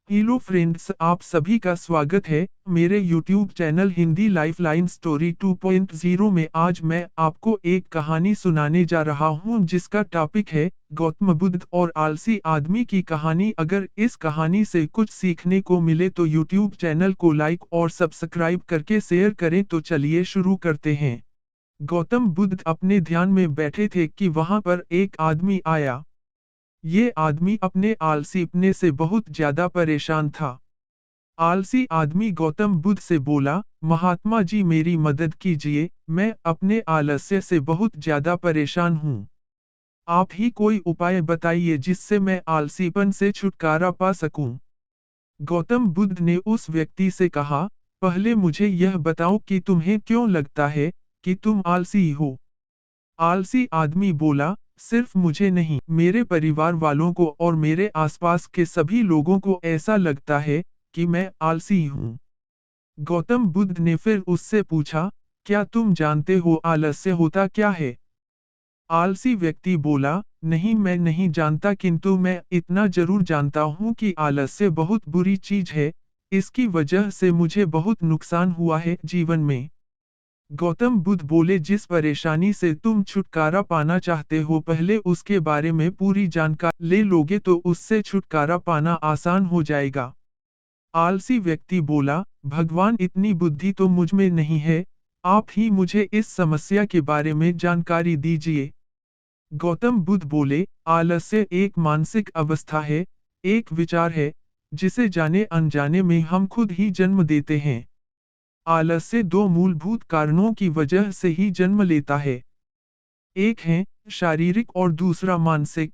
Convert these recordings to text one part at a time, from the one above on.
Hello friends, आप सभी का स्वागत है मेरे YouTube channel Hindi lifeline story 2.0 में। आज मैं आपको एक कहानी सुनाने जा रहा हूं जिसका टॉपिक है गौतम बुद्ध और आलसी आदमी की कहानी। अगर इस कहानी से कुछ सीखने को मिले तो YouTube चैनल को लाइक और सब्सक्राइब करके शेयर करें। तो चलिए शुरू करते हैं। गौतम बुद्ध अपने ध्यान में बैठे थे कि वहां पर एक आदमी आया। ये आदमी अपने आलसीपने से बहुत ज्यादा परेशान था। आलसी आदमी गौतम बुद्ध से बोला, महात्मा जी मेरी मदद कीजिए, मैं अपने आलस्य से बहुत ज्यादा परेशान हूँ। आप ही कोई उपाय बताइए जिससे मैं आलसीपन से छुटकारा पा सकूं। गौतम बुद्ध ने उस व्यक्ति से कहा, पहले मुझे यह बताओ कि तुम्हें क्यों लगता है कि तुम आलसी हो। आलसी आदमी बोला, सिर्फ मुझे नहीं, मेरे परिवार वालों को और मेरे आसपास के सभी लोगों को ऐसा लगता है कि मैं आलसी हूँ। गौतम बुद्ध ने फिर उससे पूछा, क्या तुम जानते हो आलस्य होता क्या है? आलसी व्यक्ति बोला, नहीं मैं नहीं जानता, किंतु मैं इतना जरूर जानता हूँ कि आलस्य बहुत बुरी चीज है। इसकी वजह से मुझे बहुत नुकसान हुआ है जीवन में। गौतम बुद्ध बोले, जिस परेशानी से तुम छुटकारा पाना चाहते हो पहले उसके बारे में पूरी जानकारी ले लोगे तो उससे छुटकारा पाना आसान हो जाएगा। आलसी व्यक्ति बोला, भगवान इतनी बुद्धि तो मुझ में नहीं है, आप ही मुझे इस समस्या के बारे में जानकारी दीजिए। गौतम बुद्ध बोले, आलस्य एक मानसिक अवस्था है, एक विचार है, जिसे जाने अनजाने में हम खुद ही जन्म देते हैं। आलस्य दो मूलभूत कारणों की वजह से ही जन्म लेता है। एक है शारीरिक और दूसरा मानसिक।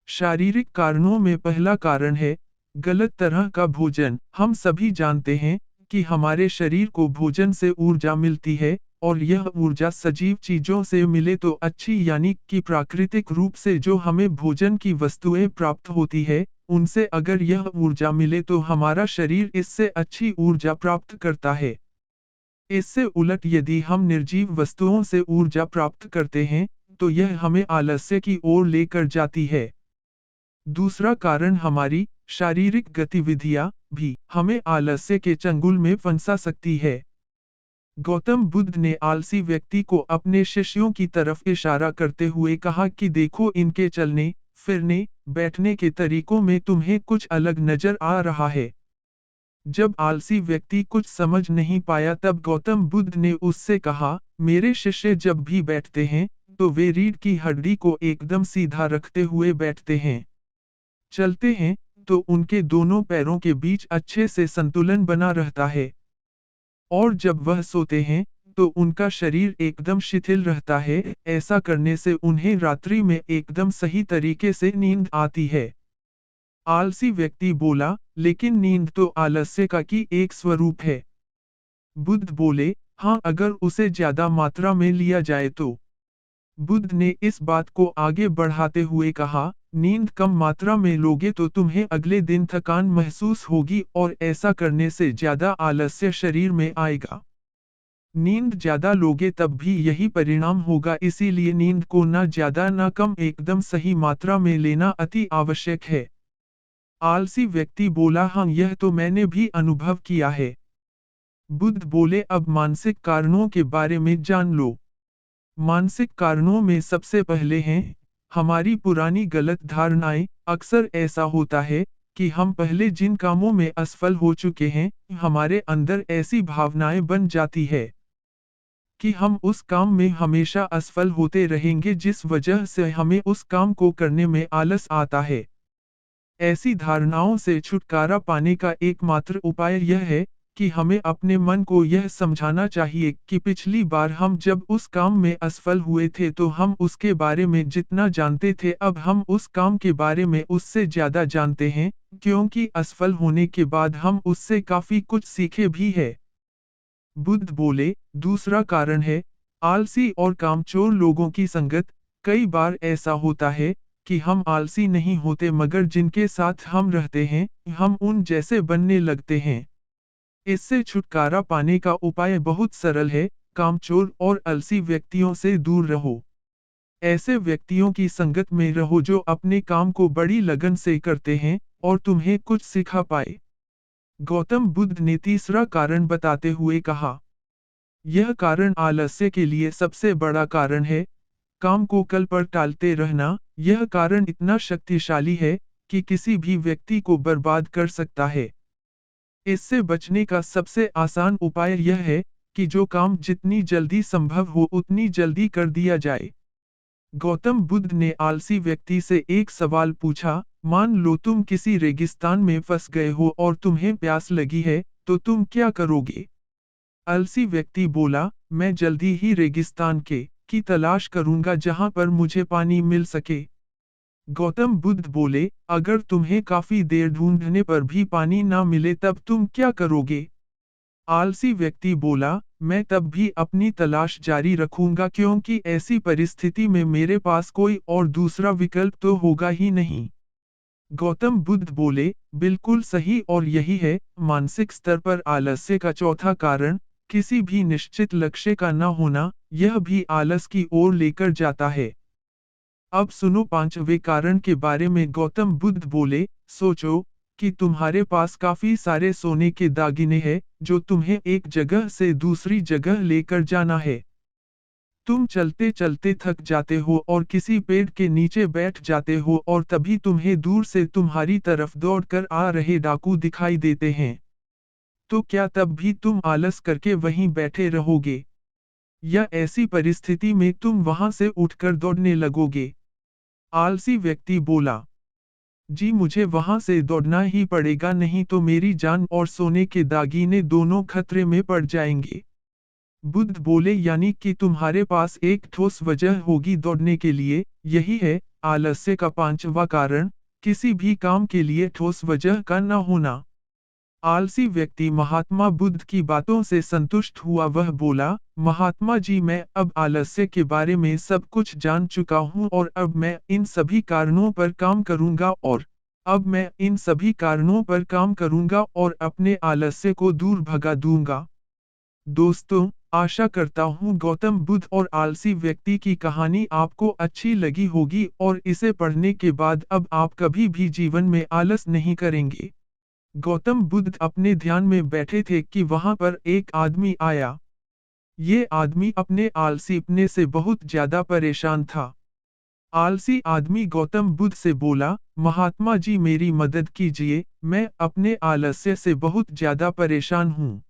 शारीरिक कारणों में पहला कारण है गलत तरह का भोजन। हम सभी जानते हैं कि हमारे शरीर को भोजन से ऊर्जा मिलती है, और यह ऊर्जा सजीव चीजों से मिले तो अच्छी, यानी कि प्राकृतिक रूप से जो हमें भोजन की वस्तुएं प्राप्त होती है, उनसे अगर यह ऊर्जा मिले तो हमारा शरीर इससे अच्छी ऊर्जा प्राप्त करता है। इससे उलट यदि हम निर्जीव वस्तुओं से ऊर्जा प्राप्त करते हैं, तो यह हमें आलस्य की ओर लेकर जाती है। दूसरा कारण हमारी शारीरिक गतिविधियां भी हमें आलस्य के चंगुल में फंसा सकती है। गौतम बुद्ध ने आलसी व्यक्ति को अपने शिष्यों की तरफ इशारा करते हुए कहा कि देखो, इनके चलने, फिरने, बैठने के तरीकों में तुम्हें कुछ अलग नजर आ रहा है। जब आलसी व्यक्ति कुछ समझ नहीं पाया तब गौतम बुद्ध ने उससे कहा, मेरे शिष्य जब भी बैठते हैं तो वे रीढ़ की हड्डी को एकदम सीधा रखते हुए बैठते हैं। चलते हैं तो उनके दोनों पैरों के बीच अच्छे से संतुलन बना रहता है। और जब वह सोते हैं तो उनका शरीर एकदम शिथिल रहता है। ऐसा करने से उन्हें रात्रि में एकदम सही तरीके से नींद आती है। आलसी व्यक्ति बोला, लेकिन नींद तो आलस्य का की एक स्वरूप है। बुद्ध बोले, हाँ, अगर उसे ज्यादा मात्रा में लिया जाए तो। बुद्ध ने इस बात को आगे बढ़ाते हुए कहा, नींद कम मात्रा में लोगे तो तुम्हें अगले दिन थकान महसूस होगी और ऐसा करने से ज्यादा आलस्य शरीर में आएगा। नींद ज्यादा लोगे तब भी यही परिणाम होगा, इसीलिए नींद को ना ज्यादा ना कम, एकदम सही मात्रा में लेना अति आवश्यक है। आलसी व्यक्ति बोला, हाँ, यह तो मैंने भी अनुभव किया है। बुद्ध बोले, अब मानसिक कारणों के बारे में जान लो। मानसिक कारणों में सबसे पहले हैं हमारी पुरानी गलत धारणाएं। अक्सर ऐसा होता है कि हम पहले जिन कामों में असफल हो चुके हैं, हमारे अंदर ऐसी भावनाएं बन जाती है कि हम उस काम में हमेशा असफल होते रहेंगे, जिस वजह से हमें उस काम को करने में आलस आता है। ऐसी धारणाओं से छुटकारा पाने का एकमात्र उपाय यह है कि हमें अपने मन को यह समझाना चाहिए कि पिछली बार हम जब उस काम में असफल हुए थे तो हम उसके बारे में जितना जानते थे, अब हम उस काम के बारे में उससे ज्यादा जानते हैं, क्योंकि असफल होने के बाद हम उससे काफी कुछ सीखे भी है। बुद्ध बोले, दूसरा कारण है आलसी और कामचोर लोगों की संगत। कई बार ऐसा होता है कि हम आलसी नहीं होते, मगर जिनके साथ हम रहते हैं, हम उन जैसे बनने लगते हैं। इससे छुटकारा पाने का उपाय बहुत सरल है, कामचोर और आलसी व्यक्तियों से दूर रहो। ऐसे व्यक्तियों की संगत में रहो जो अपने काम को बड़ी लगन से करते हैं, और तुम्हें कुछ सिखा पाए। गौतम बुद्ध ने तीसरा कारण बताते हुए कहा, यह कारण आलस्य के लिए सबसे बड़ा कारण है। काम को कल पर टालते रहना, यह कारण इतना शक्तिशाली है कि किसी भी व्यक्ति को बर्बाद कर सकता है। इससे बचने का सबसे आसान उपाय यह है कि जो काम जितनी जल्दी संभव हो उतनी जल्दी कर दिया जाए। गौतम बुद्ध ने आलसी व्यक्ति से एक सवाल पूछा, मान लो तुम किसी रेगिस्तान में फंस गए हो और तुम्हें प्यास लगी है, तो तुम क्या करोगे? आलसी व्यक्ति बोला, मैं जल्दी ही रेगिस्तान की तलाश करूंगा जहां पर मुझे पानी मिल सके। गौतम बुद्ध बोले, अगर तुम्हें काफी देर ढूंढने पर भी पानी ना मिले तब तुम क्या करोगे? आलसी व्यक्ति बोला, मैं तब भी अपनी तलाश जारी रखूंगा क्योंकि ऐसी परिस्थिति में मेरे पास कोई और दूसरा विकल्प तो होगा ही नहीं। गौतम बुद्ध बोले, बिल्कुल सही और यही है मानसिक स्तर पर आलस्य का चौथा कारण, किसी भी निश्चित लक्ष्य का न होना, यह भी आलस की ओर लेकर जाता है। अब सुनो पांचवें कारण के बारे में। गौतम बुद्ध बोले, सोचो कि तुम्हारे पास काफी सारे सोने के दागिने हैं जो तुम्हें एक जगह से दूसरी जगह लेकर जाना है। तुम चलते चलते थक जाते हो और किसी पेड़ के नीचे बैठ जाते हो और तभी तुम्हें दूर से तुम्हारी तरफ दौड़कर आ रहे डाकू दिखाई देते हैं। तो क्या तब भी तुम आलस करके वहीं बैठे रहोगे? या ऐसी परिस्थिति में तुम वहां से उठकर दौड़ने लगोगे? आलसी व्यक्ति बोला, जी मुझे वहां से दौड़ना ही पड़ेगा, नहीं तो मेरी जान और सोने के दागीने दोनों खतरे में पड़ जाएंगे। बुद्ध बोले, यानी कि तुम्हारे पास एक ठोस वजह होगी दौड़ने के लिए, यही है आलस्य का पांचवा कारण, किसी भी काम के लिए ठोस वजह का न होना। आलसी व्यक्ति महात्मा बुद्ध की बातों से संतुष्ट हुआ। वह बोला, महात्मा जी मैं अब आलस्य के बारे में सब कुछ जान चुका हूँ और अब मैं इन सभी कारणों पर काम करूंगा और अपने आलस्य को दूर भगा दूंगा। दोस्तों, आशा करता हूँ गौतम बुद्ध और आलसी व्यक्ति की कहानी आपको अच्छी लगी होगी और इसे पढ़ने के बाद अब आप कभी भी जीवन में आलस नहीं करेंगे। गौतम बुद्ध अपने ध्यान में बैठे थे कि वहां पर एक आदमी आया। ये आदमी अपने आलसीपने से बहुत ज्यादा परेशान था। आलसी आदमी गौतम बुद्ध से बोला, महात्मा जी मेरी मदद कीजिए, मैं अपने आलस्य से बहुत ज्यादा परेशान हूँ।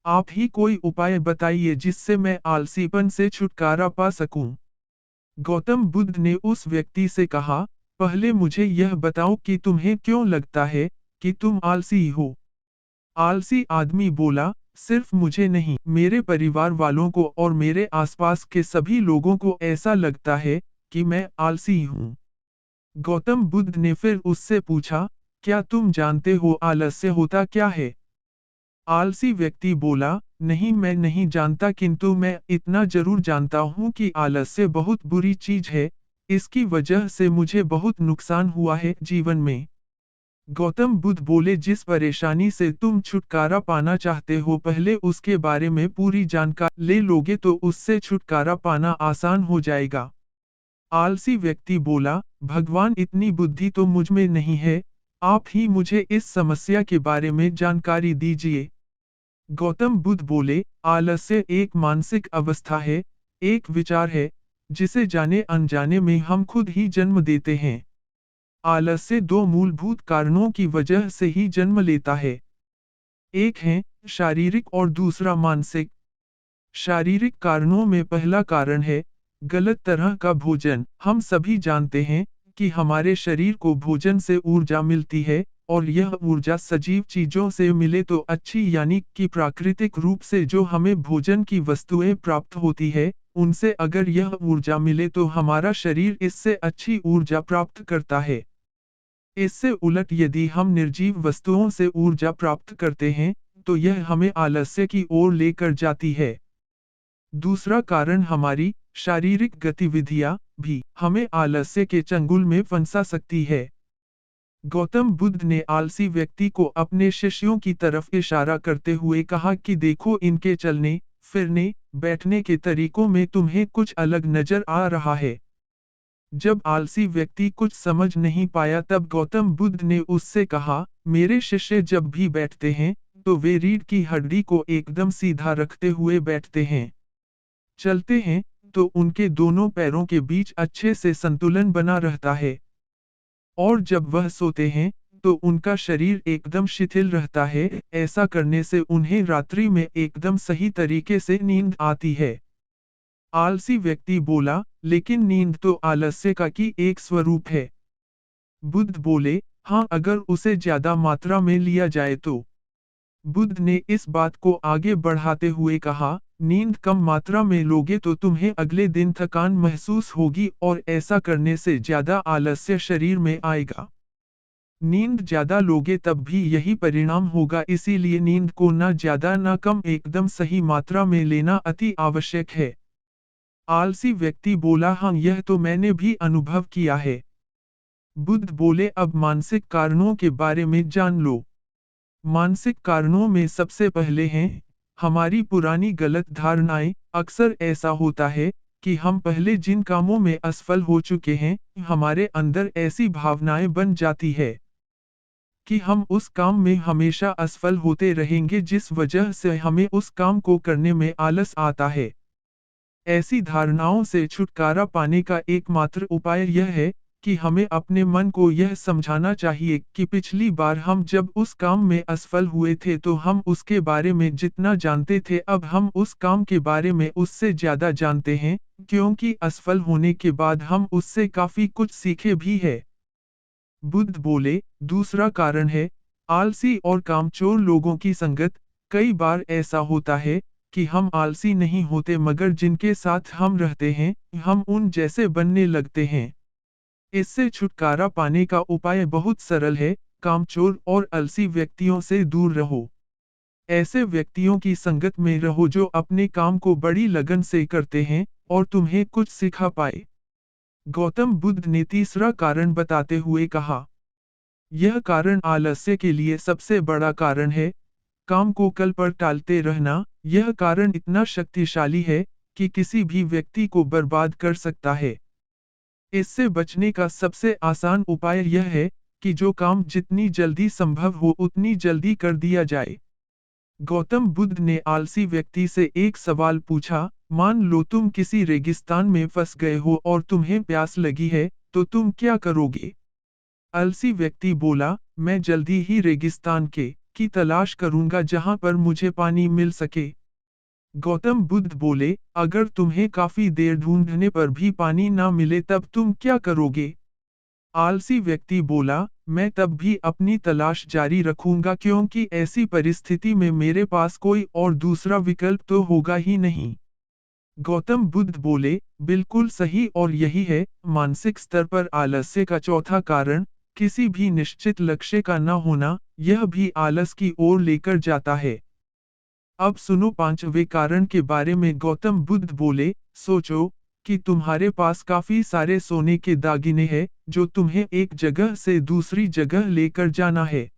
आप ही कोई उपाय बताइए जिससे मैं आलसीपन से छुटकारा पा सकूं। गौतम बुद्ध ने उस व्यक्ति से कहा, पहले मुझे यह बताओ कि तुम्हें क्यों लगता है कि तुम आलसी हो? आलसी आदमी बोला, सिर्फ मुझे नहीं, मेरे परिवार वालों को और मेरे आसपास के सभी लोगों को ऐसा लगता है कि मैं आलसी हूँ। गौतम बुद्ध ने फिर उससे पूछा, क्या तुम जानते हो आलस्य होता क्या है? आलसी व्यक्ति बोला, नहीं मैं नहीं जानता, किंतु मैं इतना जरूर जानता हूँ कि आलस्य बहुत बुरी चीज है, इसकी वजह से मुझे बहुत नुकसान हुआ है जीवन में। गौतम बुद्ध बोले, जिस परेशानी से तुम छुटकारा पाना चाहते हो पहले उसके बारे में पूरी जानकारी ले लोगे तो उससे छुटकारा पाना आसान हो जाएगा। आलसी व्यक्ति बोला, भगवान इतनी बुद्धि तो मुझ में नहीं है, आप ही मुझे इस समस्या के बारे में जानकारी दीजिए। गौतम बुद्ध बोले, आलस्य एक मानसिक अवस्था है, एक विचार है, जिसे जाने अनजाने में हम खुद ही जन्म देते हैं। आलस्य दो मूलभूत कारणों की वजह से ही जन्म लेता है। एक है शारीरिक और दूसरा मानसिक। शारीरिक कारणों में पहला कारण है गलत तरह का भोजन। हम सभी जानते हैं कि हमारे शरीर को भोजन से ऊर्जा मिलती है और यह ऊर्जा सजीव चीजों से मिले तो अच्छी, यानी कि प्राकृतिक रूप से जो हमें भोजन की वस्तुएं प्राप्त होती है, उनसे अगर यह ऊर्जा मिले तो हमारा शरीर इससे अच्छी ऊर्जा प्राप्त करता है। इससे उलट यदि हम निर्जीव वस्तुओं से ऊर्जा प्राप्त करते हैं, तो यह हमें आलस्य की ओर लेकर जाती है। दूसरा कारण हमारी शारीरिक गतिविधियां भी हमें आलस्य के चंगुल में फंसा सकती है। गौतम बुद्ध ने आलसी व्यक्ति को अपने शिष्यों की तरफ इशारा करते हुए कहा कि देखो इनके चलने, फिरने, बैठने के तरीकों में तुम्हें कुछ अलग नजर आ रहा है। जब आलसी व्यक्ति कुछ समझ नहीं पाया तब गौतम बुद्ध ने उससे कहा, मेरे शिष्य जब भी बैठते हैं, तो वे रीढ़ की हड्डी को एकदम सीधा रखते हुए बैठते हैं। चलते हैं, तो उनके दोनों पैरों के बीच अच्छे से संतुलन बना रहता है। और जब वह सोते हैं, तो उनका शरीर एकदम शिथिल रहता है, ऐसा करने से उन्हें रात्रि में एकदम सही तरीके से नींद आती है। आलसी व्यक्ति बोला, लेकिन नींद तो आलस्य का की एक स्वरूप है। बुद्ध बोले, हाँ, अगर उसे ज्यादा मात्रा में लिया जाए तो। बुद्ध ने इस बात को आगे बढ़ाते हुए कहा, नींद कम मात्रा में लोगे तो तुम्हें अगले दिन थकान महसूस होगी और ऐसा करने से ज्यादा आलस्य शरीर में आएगा। नींद ज्यादा लोगे तब भी यही परिणाम होगा, इसीलिए नींद को ना ज्यादा ना कम एकदम सही मात्रा में लेना अति आवश्यक है। आलसी व्यक्ति बोला, हाँ, यह तो मैंने भी अनुभव किया है। बुद्ध बोले, अब मानसिक कारणों के बारे में जान लो। मानसिक कारणों में सबसे पहले हैं हमारी पुरानी गलत धारणाएं। अक्सर ऐसा होता है कि हम पहले जिन कामों में असफल हो चुके हैं, हमारे अंदर ऐसी भावनाएं बन जाती है कि हम उस काम में हमेशा असफल होते रहेंगे, जिस वजह से हमें उस काम को करने में आलस आता है। ऐसी धारणाओं से छुटकारा पाने का एकमात्र उपाय यह है कि हमें अपने मन को यह समझाना चाहिए कि पिछली बार हम जब उस काम में असफल हुए थे तो हम उसके बारे में जितना जानते थे, अब हम उस काम के बारे में उससे ज्यादा जानते हैं, क्योंकि असफल होने के बाद हम उससे काफी कुछ सीखे भी है। बुद्ध बोले, दूसरा कारण है आलसी और कामचोर लोगों की संगत। कई बार ऐसा होता है कि हम आलसी नहीं होते, मगर जिनके साथ हम रहते हैं, हम उन जैसे बनने लगते हैं। इससे छुटकारा पाने का उपाय बहुत सरल है, कामचोर और आलसी व्यक्तियों से दूर रहो। ऐसे व्यक्तियों की संगत में रहो जो अपने काम को बड़ी लगन से करते हैं और तुम्हें कुछ सिखा पाए। गौतम बुद्ध ने तीसरा कारण बताते हुए कहा, यह कारण आलस्य के लिए सबसे बड़ा कारण है, काम को कल पर टालते रहना। यह कारण इतना शक्तिशाली है कि किसी भी व्यक्ति को बर्बाद कर सकता है। इससे बचने का सबसे आसान उपाय यह है कि जो काम जितनी जल्दी संभव हो उतनी जल्दी कर दिया जाए। गौतम बुद्ध ने आलसी व्यक्ति से एक सवाल पूछा, मान लो तुम किसी रेगिस्तान में फंस गए हो और तुम्हें प्यास लगी है, तो तुम क्या करोगे? आलसी व्यक्ति बोला, मैं जल्दी ही रेगिस्तान की तलाश करूंगा जहां पर मुझे पानी मिल सके। गौतम बुद्ध बोले, अगर तुम्हें काफी देर ढूंढने पर भी पानी ना मिले तब तुम क्या करोगे? आलसी व्यक्ति बोला, मैं तब भी अपनी तलाश जारी रखूंगा, क्योंकि ऐसी परिस्थिति में मेरे पास कोई और दूसरा विकल्प तो होगा ही नहीं। गौतम बुद्ध बोले, बिल्कुल सही, और यही है मानसिक स्तर पर आलस्य का चौथा कारण, किसी भी निश्चित लक्ष्य का न होना। यह भी आलस की ओर लेकर जाता है। अब सुनो पांचवें कारण के बारे में। गौतम बुद्ध बोले, सोचो कि तुम्हारे पास काफी सारे सोने के दागिने हैं जो तुम्हें एक जगह से दूसरी जगह लेकर जाना है।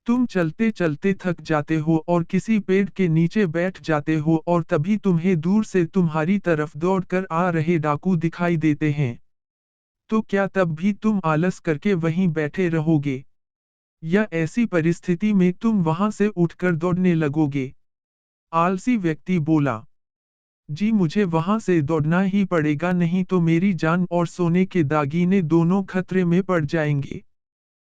तुम चलते चलते थक जाते हो और किसी पेड़ के नीचे बैठ जाते हो और तभी तुम्हें दूर से तुम्हारी तरफ दौड़कर आ रहे डाकू दिखाई देते हैं। तो क्या तब भी तुम आलस करके वहीं बैठे रहोगे? या ऐसी परिस्थिति में तुम वहां से उठकर दौड़ने लगोगे? आलसी व्यक्ति बोला, जी, मुझे वहां से दौड़ना ही पड़ेगा, नहीं तो मेरी जान और सोने के दागीने दोनों खतरे में पड़ जाएंगे।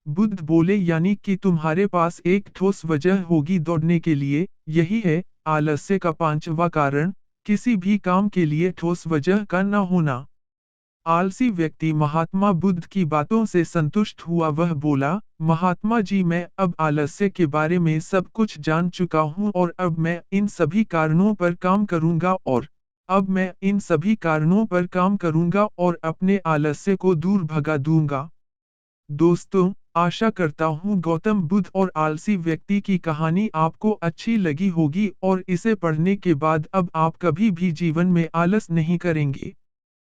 बुद्ध बोले, यानी कि तुम्हारे पास एक ठोस वजह होगी दौड़ने के लिए। यही है आलस्य का पांचवा कारण, किसी भी काम के लिए ठोस वजह का न होना। आलसी व्यक्ति महात्मा बुद्ध की बातों से संतुष्ट हुआ। वह बोला, महात्मा जी, मैं अब आलस्य के बारे में सब कुछ जान चुका हूँ और अब मैं इन सभी कारणों पर काम करूंगा और अपने आलस्य को दूर भगा दूंगा। दोस्तों, आशा करता हूँ गौतम बुद्ध और आलसी व्यक्ति की कहानी आपको अच्छी लगी होगी और इसे पढ़ने के बाद अब आप कभी भी जीवन में आलस नहीं करेंगे।